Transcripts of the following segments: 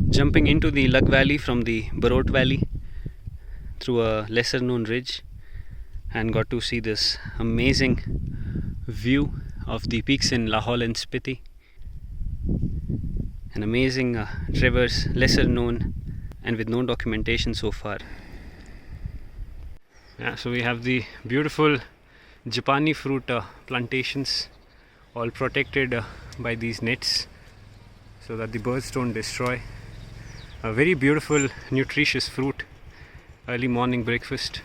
jumping into the Lug Valley from the Barot Valley through a lesser known ridge, and got to see this amazing view of the peaks in Lahore and Spiti. An amazing traverse, lesser known and with no documentation so far. Yeah, so we have the beautiful Japani fruit plantations, all protected by these nets so that the birds don't destroy. A very beautiful, nutritious fruit, early morning breakfast.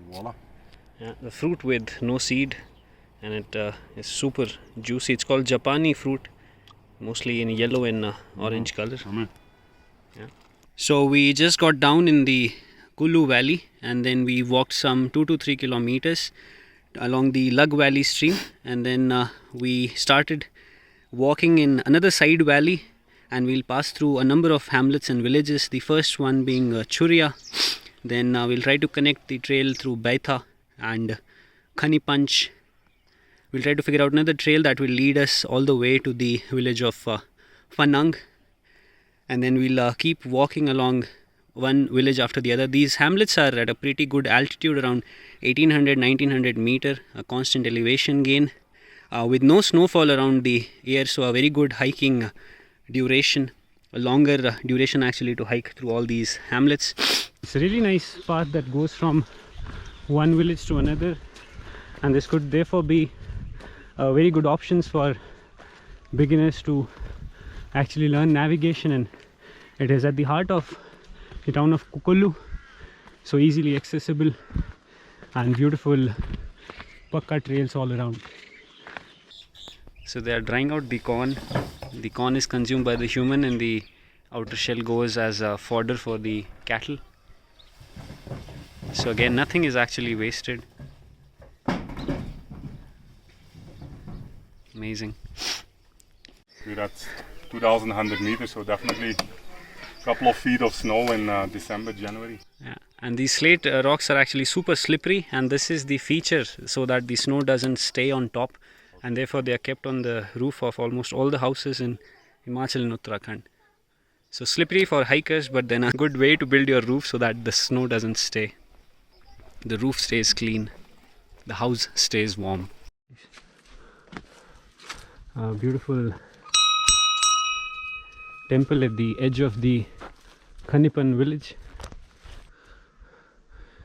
Voila. Yeah, the fruit with no seed, and it is super juicy. It's called Japani fruit, mostly in yellow and orange color. Yeah. So we just got down in the Kullu Valley, and then we walked some 2 to 3 kilometers along the Lug Valley stream, and then we started walking in another side valley, and we'll pass through a number of hamlets and villages, the first one being Churia. Then we'll try to connect the trail through Baitha and Khanipanch. We'll try to figure out another trail that will lead us all the way to the village of Fanang, and then we'll keep walking along one village after the other. These hamlets are at a pretty good altitude, around 1800-1900 meter, a constant elevation gain, with no snowfall around the air, so a very good hiking duration, a longer duration actually to hike through all these hamlets. It's a really nice path that goes from one village to another, and this could therefore be very good options for beginners to actually learn navigation, and it is at the heart of the town of Kullu, so easily accessible and beautiful pakka trails all around. So they are drying out the corn. The corn is consumed by the human, and the outer shell goes as fodder for the cattle. So again, nothing is actually wasted. Amazing. We're at 2,100 meters, so definitely a couple of feet of snow in December, January. Yeah, and these slate rocks are actually super slippery, and this is the feature so that the snow doesn't stay on top, and therefore they are kept on the roof of almost all the houses in Himachal and Uttarakhand. So slippery for hikers, but then a good way to build your roof so that the snow doesn't stay. The roof stays clean, the house stays warm. A beautiful temple at the edge of the Khanipan village.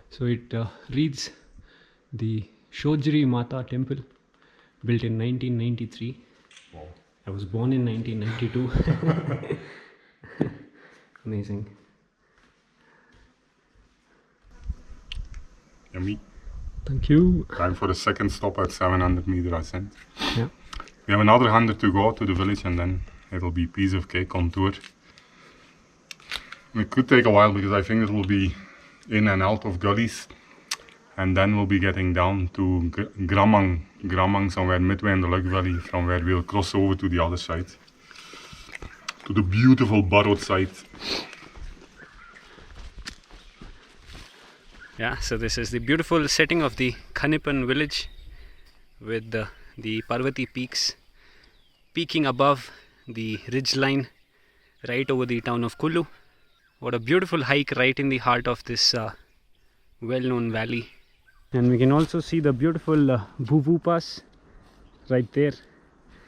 So it reads the Shojri Mata temple, built in 1993. Wow. I was born in 1992. Amazing. Yummy. Thank you. Time for the second stop at 700 meter ascent. Yeah. We have another 100 to go to the village, and then it'll be piece of cake on tour. It could take a while because I think it will be in and out of gullies, and then we'll be getting down to Gramang somewhere midway in the Lug Valley, from where we'll cross over to the other side, to the beautiful Barot side. Yeah, so this is the beautiful setting of the Khanipan village with the Parvati peaks peaking above the ridge line right over the town of Kullu. What a beautiful hike right in the heart of this well-known valley. And we can also see the beautiful Bhuvu Pass right there.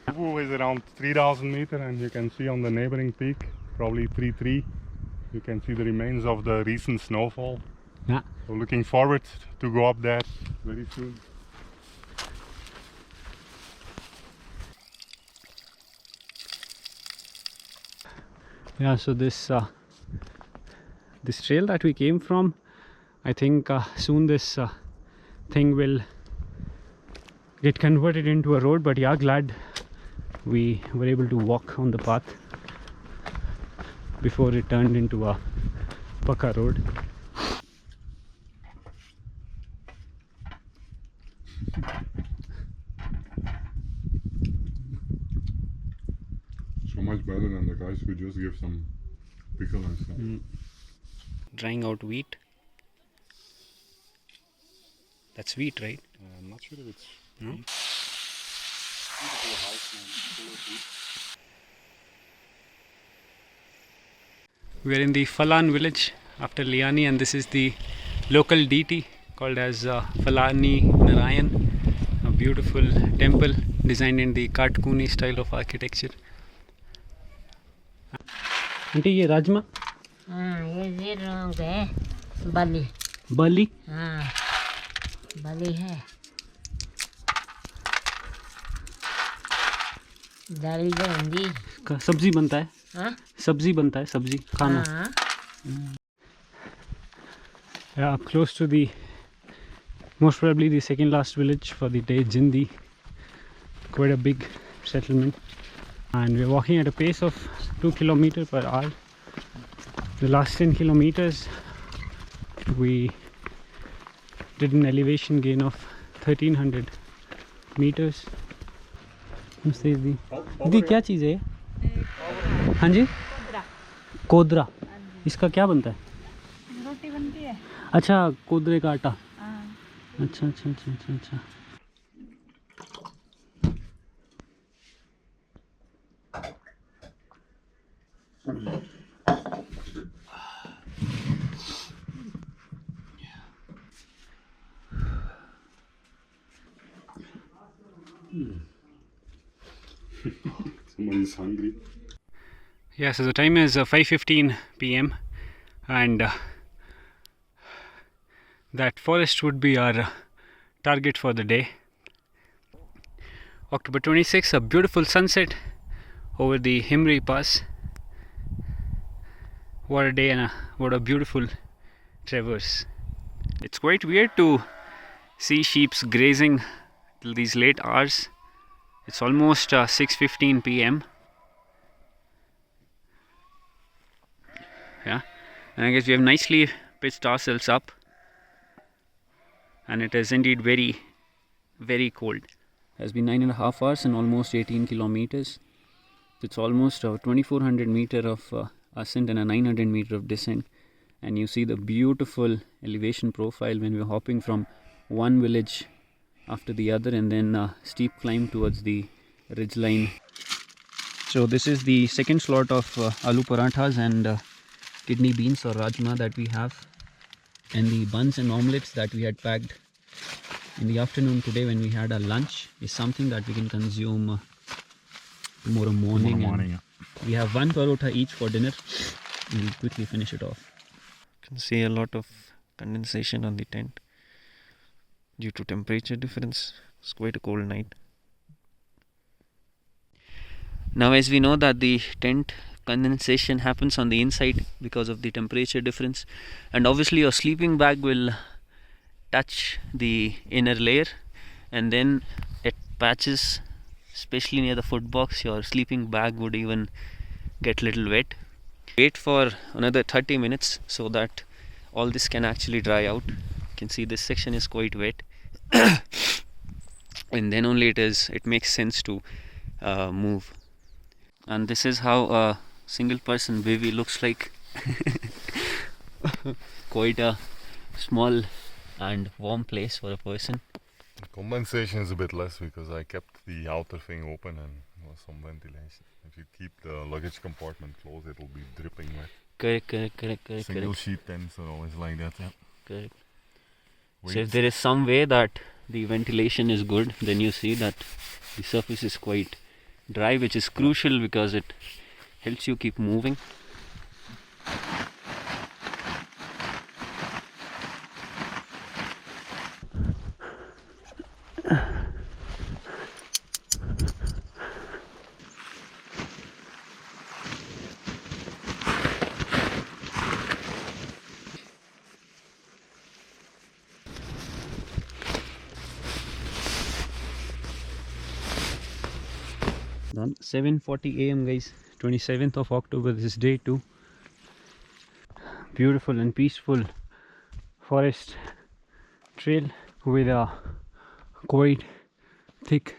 Kullu is around 3,000 meters, and you can see on the neighboring peak, probably 3,300, you can see the remains of the recent snowfall. Yeah. So looking forward to go up there very soon. Yeah, so this trail that we came from, I think soon this thing will get converted into a road, but yeah, glad we were able to walk on the path before it turned into a Pakka road. So much better than the guys who just give some pickle and stuff. Drying out wheat. That's wheat, right? I'm not sure if it's No? wheat. We're in the Falan village after Liani, and this is the local deity called as Falani Narayan, a beautiful temple designed in the Katkuni style of architecture. Auntie, ये राजमा? ये रंग है बली. बली? हाँ बली है. दाल बंदी. सब्जी बनता है? हाँ सब्जी बनता है, सब्जी खाना. Yeah, close to the most probably the second last village for the day, Jindi. Quite a big settlement, and we're walking at a pace of 2 kilometers per hour. The last 10 kilometers we did an elevation gain of 1300 meters. दी क्या चीज़ है? हाँ जी, कोदरा. इसका क्या बनता है? रोटी बनती है. अच्छा, कोदरे का आटा. अच्छा अच्छा अच्छा अच्छा अच्छा. Somebody's hungry. Yeah, so the time is 5:15 p.m. and that forest would be our target for the day. October 26th, a beautiful sunset over the Himri Pass. What a day and what a beautiful traverse. It's quite weird to see sheeps grazing till these late hours. It's almost 6:15 p.m. Yeah, and I guess we have nicely pitched ourselves up, and it is indeed very, very cold. It has been 9.5 hours and almost 18 kilometers. It's almost a 2400 meter of ascent and a 900 meter of descent, and you see the beautiful elevation profile when we're hopping from one village after the other, and then steep climb towards the ridge line. So this is the second slot of aloo parathas and kidney beans or rajma that we have, and the buns and omelets that we had packed in the afternoon today when we had our lunch is something that we can consume tomorrow morning. We have one parotha each for dinner, and we'll quickly finish it off. You can see a lot of condensation on the tent due to temperature difference. It's quite a cold night. Now, as we know that the tent condensation happens on the inside because of the temperature difference, and obviously your sleeping bag will touch the inner layer, and then at patches, especially near the foot box, your sleeping bag would even get little wet. Wait for another 30 minutes so that all this can actually dry out. You can see this section is quite wet. And then only it makes sense to move. And this is how a single person baby looks like. Quite a small and warm place for a person. The condensation is a bit less because I kept the outer thing open and there was some ventilation. If you keep the luggage compartment closed, it will be dripping wet. Correct. Single sheet tents are always like that, yeah. Correct. Wait. So if there is some way that the ventilation is good, then you see that the surface is quite dry, which is crucial because it helps you keep moving. Done. 7:40 a.m. guys, 27th of October. This is day 2. Beautiful and peaceful forest trail with a quite thick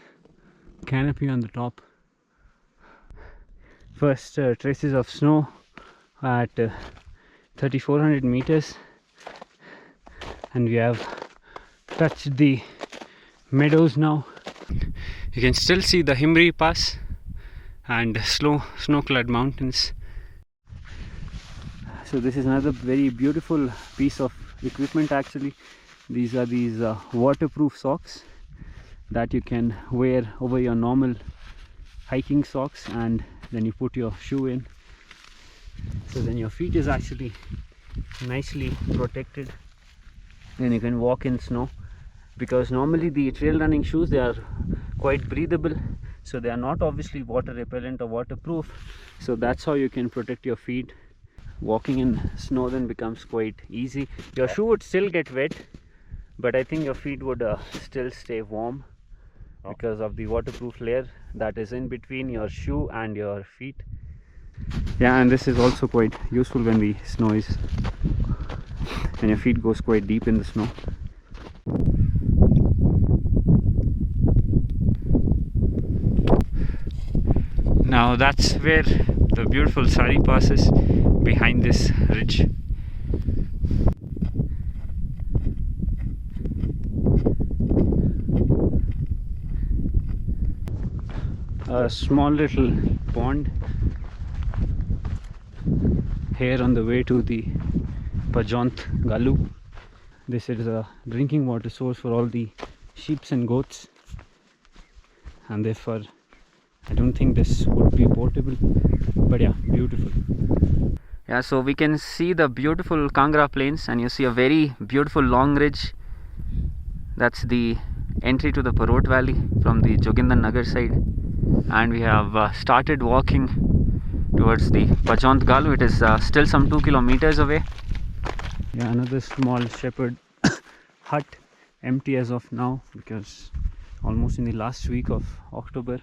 canopy on the top. First traces of snow at 3400 meters, and we have touched the meadows now. You can still see the Himri Pass and snow-clad mountains. So this is another very beautiful piece of equipment actually. These are waterproof socks that you can wear over your normal hiking socks, and then you put your shoe in, so then your feet is actually nicely protected and you can walk in snow. Because normally the trail running shoes, they are quite breathable, so they are not obviously water repellent or waterproof, so that's how you can protect your feet. Walking in snow then becomes quite easy. Your shoe would still get wet, but I think your feet would still stay warm because of the waterproof layer that is in between your shoe and your feet. Yeah, and this is also quite useful when the snow is, when your feet goes quite deep in the snow. Now that's where the beautiful Sari passes, behind this ridge. A small little pond here on the way to the Pajaund Galu. This is a drinking water source for all the sheep and goats, and therefore I don't think this would be portable, but yeah, beautiful. Yeah, so we can see the beautiful Kangra plains, and you see a very beautiful long ridge. That's the entry to the Barot valley from the Jogindan Nagar side, and we have started walking towards the Pajaund Galu. It is still some 2 kilometers away. Yeah, another small shepherd hut, empty as of now because almost in the last week of October.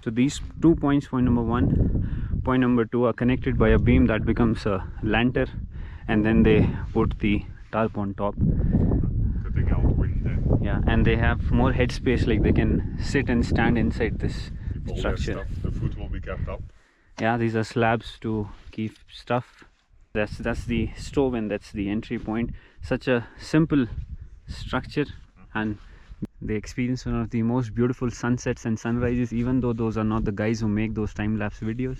So these 2 points, point number 1, point number 2, are connected by a beam that becomes a lantern, and then they put the tarp on top. Cutting out wind then. Yeah, and they have more headspace, like they can sit and stand inside this All structure. their stuff, the food will be kept up. Yeah, these are slabs to keep stuff. That's the stove, and that's the entry point. Such a simple structure, and they experience one of the most beautiful sunsets and sunrises, even though those are not the guys who make those time-lapse videos.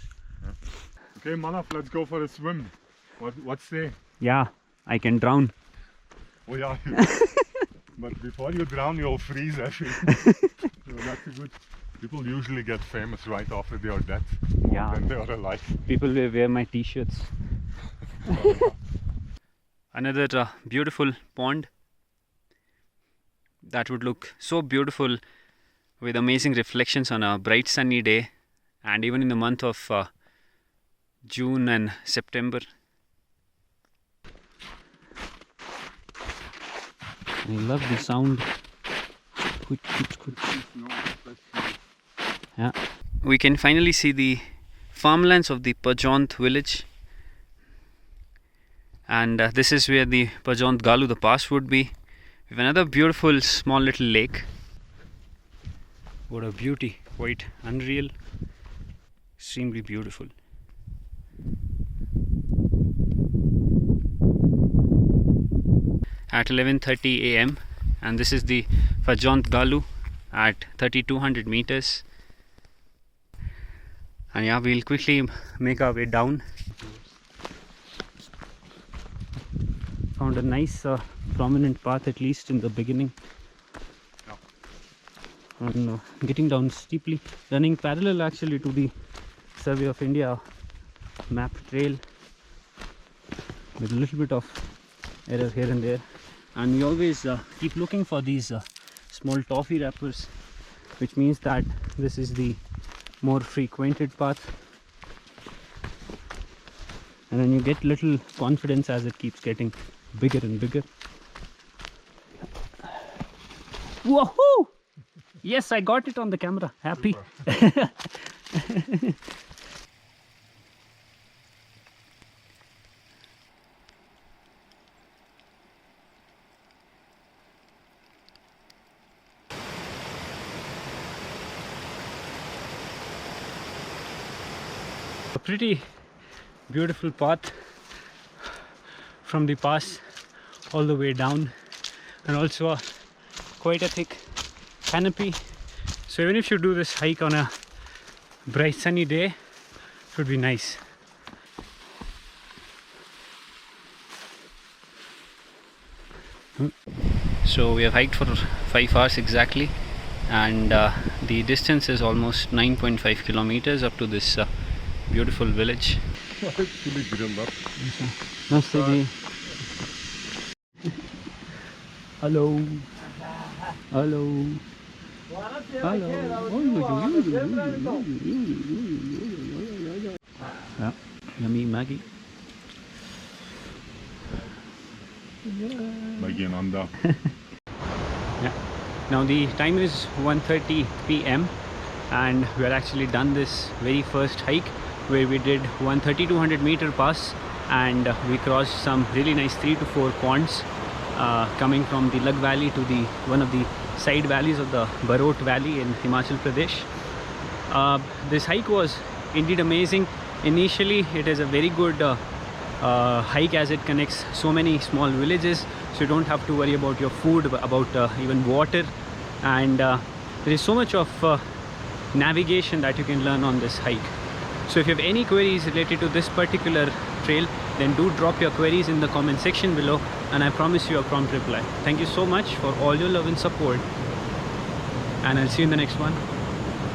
Okay, Manaf, let's go for a swim. What say? Yeah, I can drown. Oh yeah. But before you drown, you'll freeze everything. So that's a good. People usually get famous right after they are dead. Yeah. Then they are alive. People will wear my t-shirts. Another beautiful pond that would look so beautiful with amazing reflections on a bright sunny day, and even in the month of June and September. I love the sound. Yeah. We can finally see the farmlands of the Pajaund village, and this is where the Pajaund Galu, the pass, would be. We have another beautiful small little lake. What a beauty, quite unreal, extremely beautiful. At 11:30 AM, and this is the Pajaund Galu at 3200 meters. And yeah, we'll quickly make our way down. Found a nice prominent path, at least in the beginning. And getting down steeply, running parallel actually to the Survey of India map trail, with a little bit of error here and there. And we always keep looking for these small toffee wrappers, which means that this is the more frequented path, and then you get little confidence as it keeps getting bigger and bigger. Woohoo! Yes, I got it on the camera. Happy. A pretty beautiful path from the pass all the way down, and also quite a thick canopy. So even if you do this hike on a bright sunny day, it would be nice. So we have hiked for 5 hours exactly, and the distance is almost 9.5 kilometers up to this beautiful village. Hello. Hello. Hello. Yeah, yummy Maggie. Yeah. Now the time is 1:30 p.m. and we are actually done this very first hike where we did 130-200 meter pass, and we crossed some really nice 3 to 4 ponds coming from the Lag Valley to the one of the side valleys of the Barot Valley in Himachal Pradesh. This hike was indeed amazing. Initially it is a very good hike as it connects so many small villages, so you don't have to worry about your food, about even water, and there is so much of navigation that you can learn on this hike. So if you have any queries related to this particular trail, then do drop your queries in the comment section below, and I promise you a prompt reply. Thank you so much for all your love and support, and I'll see you in the next one.